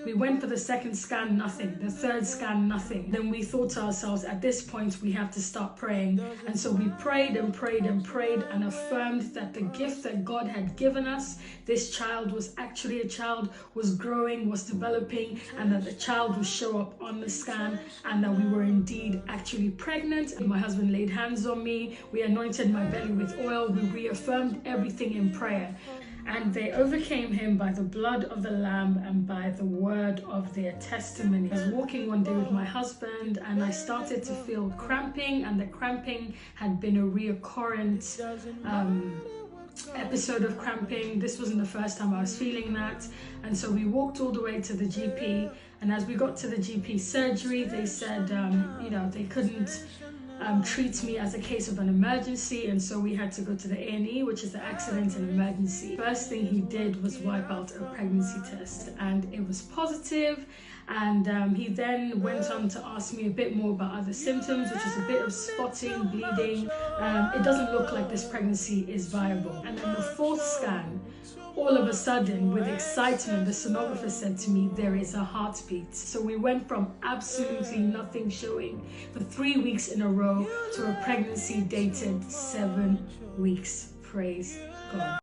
We went for the second scan, nothing. The third scan, nothing. Then we thought to ourselves, at this point, we have to start praying. And so we prayed and prayed and prayed and affirmed that the gift that God had given us, this child was actually a child, was growing, was developing, and that the child would show up on the scan, and that we were indeed actually pregnant. And my husband laid hands on me. We anointed my belly with oil. We reaffirmed everything in prayer. And they overcame him by the blood of the Lamb and by the word of their testimony. I was walking one day with my husband and I started to feel cramping, and the cramping had been a recurrent episode of cramping. This wasn't the first time I was feeling that. And so we walked all the way to the GP, and as we got to the GP surgery, they said, they couldn't treat me as a case of an emergency, and so we had to go to the A&E, which is the accident and emergency. First thing he did was wipe out a pregnancy test, and it was positive. And he then went on to ask me a bit more about other symptoms, which is a bit of spotting, bleeding. It doesn't look like this pregnancy is viable. And then the fourth scan, all of a sudden, with excitement, the sonographer said to me, there is a heartbeat. So we went from absolutely nothing showing for 3 weeks in a row to a pregnancy dated 7 weeks. Praise God.